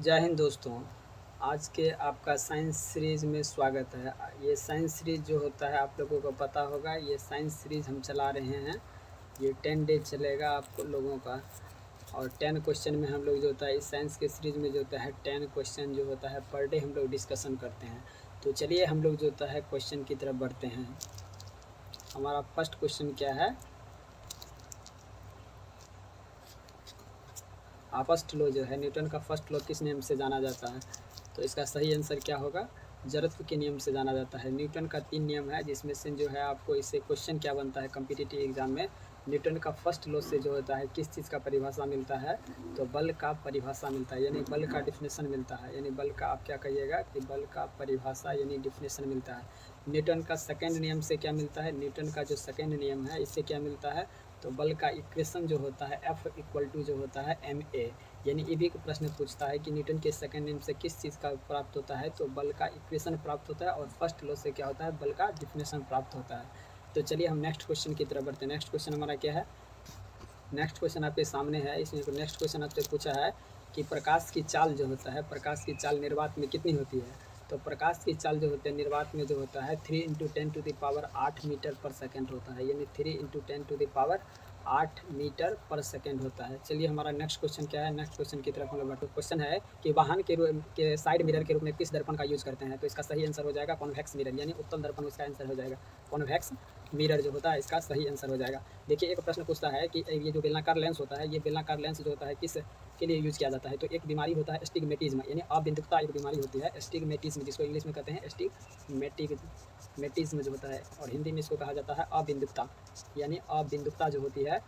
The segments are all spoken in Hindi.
जय हिंद दोस्तों। आज के आपका साइंस सीरीज़ में स्वागत है। ये साइंस सीरीज़ जो होता है आप लोगों को पता होगा, ये साइंस सीरीज़ हम चला रहे हैं। ये 10 डेज चलेगा आप लोगों का और 10 क्वेश्चन में हम लोग जो होता है इस साइंस के सीरीज़ में जो होता है 10 क्वेश्चन जो होता है पर डे हम लोग डिस्कशन करते हैं। तो चलिए हम लोग जो होता है क्वेश्चन की तरफ बढ़ते हैं। हमारा फर्स्ट क्वेश्चन क्या है? फर्स्ट लॉ जो है न्यूटन का फर्स्ट लॉ किस नियम से जाना जाता है? तो इसका सही आंसर क्या होगा? जड़त्व के नियम से जाना जाता है। न्यूटन का 3 नियम है जिसमें से जो है आपको इससे क्वेश्चन क्या बनता है कॉम्पिटिटिव एग्जाम में, न्यूटन का फर्स्ट लॉ से जो होता है किस चीज़ का परिभाषा मिलता है? तो बल का परिभाषा मिलता है, यानी बल का डिफिनेशन मिलता है। यानी बल का आप क्या कहिएगा कि बल का परिभाषा यानी डिफिनेशन मिलता है। न्यूटन का सेकेंड नियम से क्या मिलता है? न्यूटन का जो सेकेंड नियम है इससे क्या मिलता है? तो बल का इक्वेशन जो होता है F इक्वल टू जो होता है ma। यानी ये भी एक प्रश्न पूछता है कि न्यूटन के सेकंड नियम से किस चीज़ का प्राप्त होता है? तो बल का इक्वेशन प्राप्त होता है और फर्स्ट लॉ से क्या होता है? बल का डिफिनेशन प्राप्त होता है। तो चलिए हम नेक्स्ट क्वेश्चन की तरफ बढ़ते हैं। नेक्स्ट क्वेश्चन हमारा क्या है? नेक्स्ट क्वेश्चन आपके सामने है। इसमें नेक्स्ट क्वेश्चन आपसे पूछा है कि प्रकाश की चाल जो होता है, प्रकाश की चाल निर्वात में कितनी होती है? तो प्रकाश की चाल जो होती है निर्वात में जो होता है 3 × 10⁻8 मीटर पर सेकेंड होता है। यानी 3 × 10⁻8 मीटर पर सेकेंड होता है। चलिए हमारा नेक्स्ट क्वेश्चन क्या है? नेक्स्ट क्वेश्चन की तरफ हम लोग बढ़ते हैं। क्वेश्चन है कि वाहन के साइड मिरर के रूप में किस दर्पण का यूज़ करते हैं? तो इसका सही आंसर हो जाएगा कॉन्वेक्स मिरर, यानी उत्तल दर्पण इसका आंसर हो जाएगा। कॉन्वेक्स मिरर जो होता है इसका सही आंसर हो जाएगा। देखिए एक प्रश्न पूछता है कि ये जो बेलनाकार लेंस होता है, ये बेलनाकार लेंस जो होता है किस के लिए यूज़ किया जाता है? तो एक बीमारी होता है एस्टिग्मेटिज्म, यानी अबिंदुकता एक बीमारी होती है एस्टिग्मेटिज्म, जिसको इंग्लिश में कहते हैं एस्टिग्मेटिज्म जो होता है, और हिंदी में इसको कहा जाता है अबिंदुकता। यानी अबिंदुकता जो होती है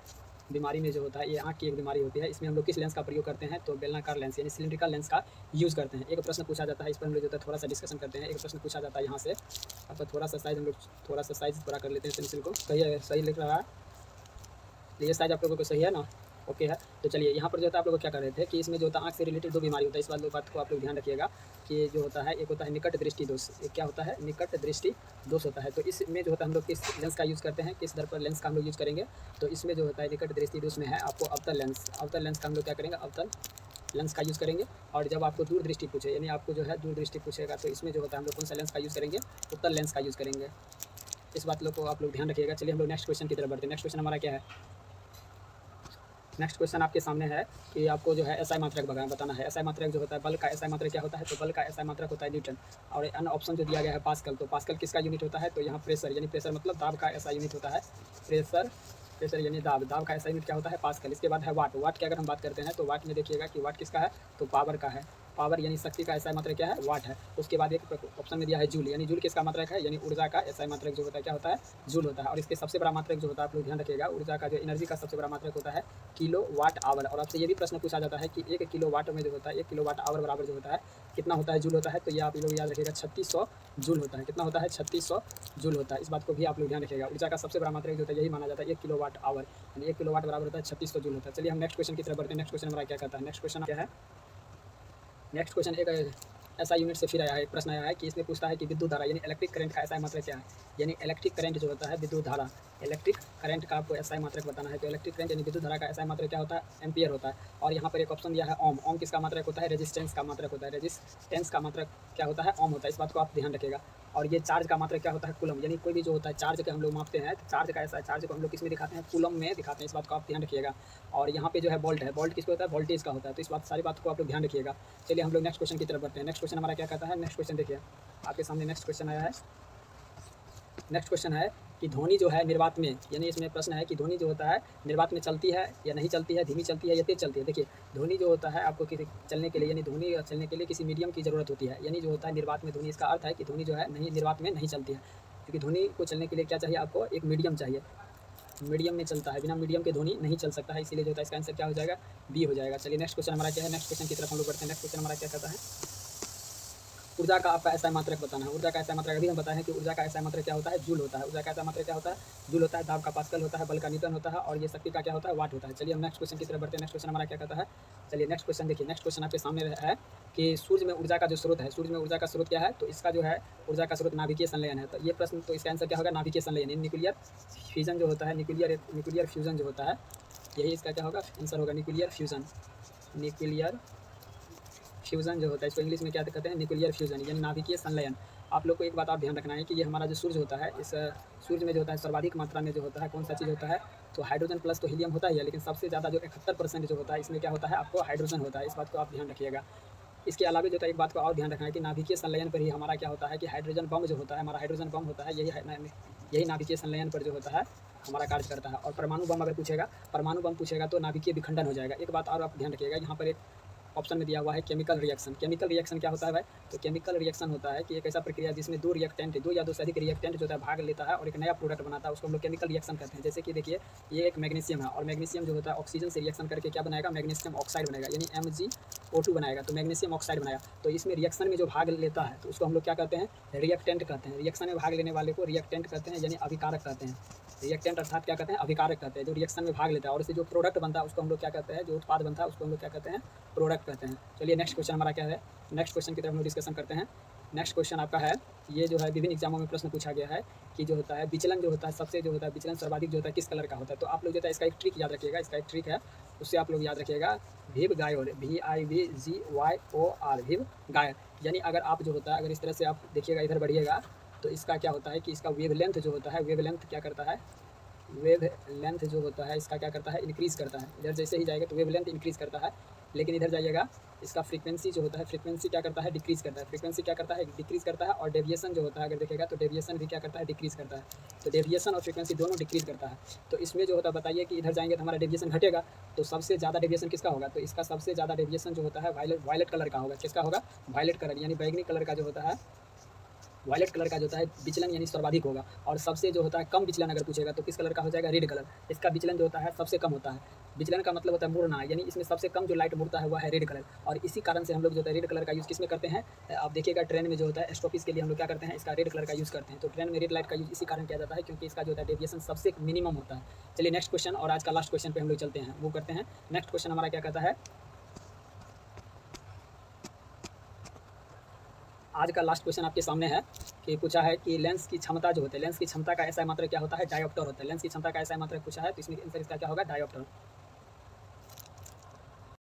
बीमारी में जो होता है, ये आँख की एक बीमारी होती है। इसमें हम लोग किस लेंस का प्रयोग करते हैं? तो बेलनाकार लेंस यानी सिलिंड्रिकल लेंस का यूज़ करते हैं। एक प्रश्न पूछा जाता है, इस पर हम लोग जो है थोड़ा सा डिस्कशन करते हैं। एक प्रश्न पूछा जाता है यहाँ से, आपका थोड़ा सा साइज़ हम लोग थोड़ा सा साइज़ पूरा कर लेते हैं पेंसिल को। सही है, सही लिख रहा है? तो ये साइज़ आप लोगों को सही है ना? ओके है। तो चलिए यहाँ पर जो होता है आप लोग क्या कर रहे थे कि इसमें जो होता है आँख से रिलेटेड 2 बीमारी होता है। इस बात को आप लोग ध्यान रखिएगा कि जो होता है एक होता है निकट दृष्टि दोष, एक क्या होता है? निकट दृष्टि दोष होता है। तो इसमें जो होता है हम लोग किस लेंस का यूज़ करते हैं, किस दर्पण लेंस का हम लोग यूज़ करेंगे? तो इसमें जो होता है निकट दृष्टि दोष में है आपको अवतल लेंस। अवतल लेंस का हम लोग क्या करेंगे? अवतल लेंस का यूज़ करेंगे। और जब आपको दूर दृष्टि पूछे, यानी आपको जो है दूर दृष्टि पूछेगा, तो इसमें जो होता है हम लोग कौन सा लेंस का यूज़ करेंगे? उत्तल लेंस का यूज़ करेंगे। इस बात को आप लोग ध्यान रखिएगा। चलिए हम लोग नेक्स्ट क्वेश्चन की तरफ बढ़ते हैं। नेक्स्ट क्वेश्चन हमारा क्या है? नेक्स्ट क्वेश्चन आपके सामने है कि आपको जो है एसआई मात्रक बताना है। एसआई मात्रक जो होता है, बल का एसआई मात्रक क्या होता है? तो बल का एसआई मात्रक होता है न्यूटन। और अन्य ऑप्शन जो दिया गया है पास्कल, तो पास्कल किसका यूनिट होता है? तो यहाँ प्रेशर, यानी प्रेशर मतलब दाब का एसआई यूनिट होता है। प्रेशर यानी दाब का एसआई यूनिट क्या होता है? पास्कल। इसके बाद है वाट। वाट की अगर हम बात करते हैं तो वाट में देखिएगा कि वाट किसका है? तो पावर का है। पावर यानी शक्ति का एसआई मात्रक क्या है? वाट है। उसके बाद एक ऑप्शन में दिया है जूल, यानी जूल किसका मात्रक है? यानी ऊर्जा का एसआई मात्रक जो होता है क्या होता है? जूल होता है। और इसके सबसे बड़ा मात्रक जो होता है आप लोग ध्यान रखिएगा, ऊर्जा का जो एनर्जी का सबसे बड़ा मात्रक होता है किलो वाट आवर। और आपसे ये भी प्रश्न पूछा जाता है कि 1 किलो वाट में जो होता है 1 किलो वाट आवर बराबर जो होता है कितना होता है? जूल होता है। तो ये आप लोग याद रखिएगा 3600 जूल होता है। कितना होता है? 3600 जूल होता है। इस बात को भी आप लोग ध्यान रखिएगा। ऊर्जा का सबसे बड़ा मात्रक जो होता है यही माना जाता है 1 किलो वाट आवर, यानी 1 किलो वाट बराबर होता है 3600 जूल होता है। चलिए हम नेक्स्ट क्वेश्चन की तरफ बढ़ते हैं। नेक्स्ट क्वेश्चन हमारा क्या कहता है? नेक्स्ट क्वेश्चन क्या है? नेक्स्ट क्वेश्चन एक ऐसा यूनिट से फिर आया है, एक प्रश्न आया है कि इसमें पूछता है कि विद्युत धारा यानी इलेक्ट्रिक करंट का एसआई मात्रक क्या है? यानी इलेक्ट्रिक करंट जो होता है विद्युत धारा, इलेक्ट्रिक करंट का आपको एसआई मात्रक बताना है। तो इलेक्ट्रिक करंट यानी विद्युत धारा का एसआई मात्रक क्या होता है? एम्पियर होता है। और यहाँ पर एक ऑप्शन दिया है ओम। ओम किसका मात्रक होता है? रेजिस्टेंस का मात्रक होता है। रेजिस्टेंस का मात्रक क्या होता है? ओम होता है। इस बात को आप ध्यान रखिएगा। और ये चार्ज का मात्रक क्या होता है? कूलम। यानी कोई भी जो होता है चार्ज के हम लोग मापते हैं, तो चार्ज का ऐसा चार्ज को हम लोग किस में दिखाते हैं? कूलम में दिखाते हैं। इस बात को आप ध्यान रखिएगा। और यहाँ पे जो है वोल्ट है, वोल्ट किसको होता है? वोल्टेज का होता है। तो इस सारी बात को आप लोग ध्यान रखिएगा। चलिए हम लोग नेक्स्ट क्वेश्चन की तरफ बढ़ते हैं। नेक्स्ट क्वेश्चन हमारा क्या कहता है? नेक्स्ट क्वेश्चन देखिए आपके सामने नेक्स्ट क्वेश्चन आया है। नेक्स्ट क्वेश्चन है कि ध्वनि जो है निर्वात में, यानी इसमें प्रश्न है कि ध्वनि जो होता है निर्वात में चलती है या नहीं चलती है, धीमी चलती है या तेज चलती है। देखिए ध्वनि जो होता है आपको किसी चलने के लिए, यानी ध्वनि चलने के लिए किसी मीडियम की ज़रूरत होती है। यानी जो होता है निर्वात में ध्वनि, इसका अर्थ है कि ध्वनि जो है नहीं निर्वात में नहीं चलती है, क्योंकि ध्वनि को चलने के लिए क्या चाहिए आपको? एक मीडियम चाहिए। मीडियम में चलता है, बिना मीडियम के ध्वनि नहीं चल सकता है। इसीलिए जो होता है इसका आंसर क्या हो जाएगा? बी हो जाएगा। चलिए नेक्स्ट क्वेश्चन हमारा क्या है? नेक्स्ट क्वेश्चन की तरफ हम लोग बढ़ते हैं। नेक्स्ट क्वेश्चन हमारा क्या कहता है? ऊर्जा का आपका एसआई मात्रक बताना है। ऊर्जा का एसआई मात्रक अभी हम बताएं कि ऊर्जा का एसआई मात्रक क्या होता है? जूल होता है। ऊर्जा का एसआई मात्रक क्या होता है? जूल होता है। दाब का पास्कल होता है, बल का न्यूटन होता है, और ये शक्ति का क्या होता है? वाट होता है। चलिए हम नेक्स्ट क्वेश्चन की तरफ बढ़ते हैं। नेक्स्ट क्वेश्चन हमारा क्या कहता है? चलिए नेक्स्ट क्वेश्चन देखिए। नेक्स्ट क्वेश्चन आपके सामने है कि सूर्य में ऊर्जा का जो स्रोत है, सूर्य में ऊर्जा का स्रोत क्या है? तो इसका जो है ऊर्जा का स्रोत नाभिकीय संलयन है। तो ये प्रश्न, तो इसका आंसर क्या होगा? नाभिकीय संलयन, न्यूक्लियर फ्यूजन जो होता है, न्यूक्लियर फ्यूजन जो होता है, यही इसका क्या होगा? आंसर होगा न्यूक्लियर फ्यूजन। न्यूक्लियर फ्यूज़न जो होता है, इसको इंग्लिश में क्या कहते हैं, न्यूक्लियर फ्यूज़न यानी नाभिकीय संलयन। आप लोग को एक बात आप ध्यान रखना है कि ये हमारा जो सूर्य होता है, इस सूर्य में जो होता है सर्वाधिक मात्रा में जो होता है कौन सा चीज़ होता है, तो हाइड्रोजन प्लस तो हीलियम होता ही है, लेकिन सबसे ज़्यादा जो 71% जो होता है इसमें क्या होता है, आपको हाइड्रोजन होता है। इस बात को आप ध्यान रखिएगा। इसके अलावा जो है एक बात को और ध्यान रखना है कि नाभिकीय संलयन पर ही हमारा क्या होता है कि हाइड्रोजन बम जो होता है, हमारा हाइड्रोजन बम होता है, यही नाभिकीय संलयन पर जो होता है हमारा कार्य करता है। और परमाणु बम अगर पूछेगा, परमाणु बम पूछेगा तो नाभिकीय विखंडन हो जाएगा। एक बात और आप ध्यान रखिएगा, यहाँ पर एक ऑप्शन में दिया हुआ है केमिकल रिएक्शन। केमिकल रिएक्शन क्या होता है भाई, तो केमिकल रिएक्शन होता है कि एक ऐसा प्रक्रिया जिसमें दो या दो से अधिक रिएक्टेंट जो होता है भाग लेता है और एक नया प्रोडक्ट बनाता है, उसको हम लोग केमिकल रिएक्शन कहते हैं। जैसे कि देखिए ये एक मैग्नीशियम है और मैग्नीशियम जो होता है ऑक्सीजन से रिएक्शन करके क्या बनाएगा, मैग्नीशियम ऑक्साइड बनाएगा, यानी MgO2 बनाएगा, तो मैग्नीशियम ऑक्साइड बनाया। तो इसमें रिएक्शन में जो भाग लेता है तो उसको हम लोग क्या कहते हैं, रिएक्टेंट कहते हैं। रिएक्शन में भाग लेने वाले को रिएक्टेंट कहते हैं, यानी अभिकारक कहते हैं। रिएक्टेंट अर्थात क्या कहते हैं, अभिकारक कहते हैं। जो रिएक्शन में भाग लेता है और इससे जो प्रोडक्ट बनता है उसको हम लोग क्या कहते हैं, जो उत्पाद बनता है उसको हम लोग क्या कहते हैं, प्रोडक्ट कहते हैं। चलिए नेक्स्ट क्वेश्चन हमारा क्या है, नेक्स्ट क्वेश्चन की तरफ हम लोग डिस्कशन करते हैं। नेक्स्ट क्वेश्चन आपका है, ये जो है विभिन्न एग्जामों में प्रश्न पूछा गया है कि जो होता है विचलन जो होता है सबसे जो होता है विचलन सर्वाधिक जो होता है किस कलर का होता है। तो आप लोग जो है इसका एक ट्रिक याद रखिएगा, इसका एक ट्रिक है, उससे आप लोग याद रखिएगा विव गायोर, VIVGYOR, विव गायर। यानी अगर आप जो होता है अगर इस तरह से आप देखिएगा इधर बढ़िएगा तो इसका क्या होता है कि इसका वेवलेंथ जो होता है, वेवलेंथ क्या करता है, वेव लेंथ जो होता है इसका क्या करता है, इंक्रीज़ करता है। इधर जैसे ही जाएगा तो वेव लेंथ इंक्रीज़ करता है, लेकिन इधर जाइएगा इसका फ्रीक्वेंसी जो होता है, फ्रीक्वेंसी क्या करता है, डिक्रीज़ करता है। फ्रीक्वेंसी क्या करता है, डिक्रीज़ करता है। और डेविएशन जो होता है अगर देखेगा तो डेविएशन भी क्या करता है, डिक्रीज़ करता है। तो डेविएशन और फ्रीक्वेंसी दोनों डिक्रीज़ करता है। तो इसमें जो होता है बताइए कि इधर जाएंगे तो हमारा डेविएशन घटेगा, तो सबसे ज़्यादा डेविएशन किसका होगा, तो इसका सबसे ज़्यादा डेविएशन जो होता है वायलेट कलर का होगा। किसका होगा, वायलेट कलर, यानी बैगनी कलर का जो होता है, वायलेट कलर का जो होता है विचलन यानी सर्वाधिक होगा। और सबसे जो होता है कम विचलन अगर पूछेगा तो किस कलर का हो जाएगा, रेड कलर। इसका विचलन जो होता है सबसे कम होता है। विचलन का मतलब होता है मुड़ना, यानी इसमें सबसे कम जो लाइट मुड़ता है वह है रेड कलर। और इसी कारण से हम लोग जो है रेड कलर का यूज़ किस में करते हैं, आप देखिएगा ट्रेन में जो होता है स्टॉपेज के लिए हम लोग क्या करते हैं, इसका रेड कलर का यूज़ करते हैं। तो ट्रेन में रेड लाइट का यूज़ इसी कारण किया जाता है क्योंकि इसका जो होता है डेविएशन सबसे मिनिमम होता है। चलिए नेक्स्ट क्वेश्चन और आज का लास्ट क्वेश्चन पे हम लोग चलते हैं, वो करते हैं। नेक्स्ट क्वेश्चन हमारा क्या कहता है, आज का लास्ट क्वेश्चन आपके सामने है कि पूछा है कि लेंस की क्षमता जो होती है, लेंस की क्षमता का ऐसा मात्रक क्या होता है, डायोप्टर होता है। लेंस की क्षमता का ऐसा मात्रक पूछा है तो इसमें आंसर इसका क्या होगा, डायोप्टर।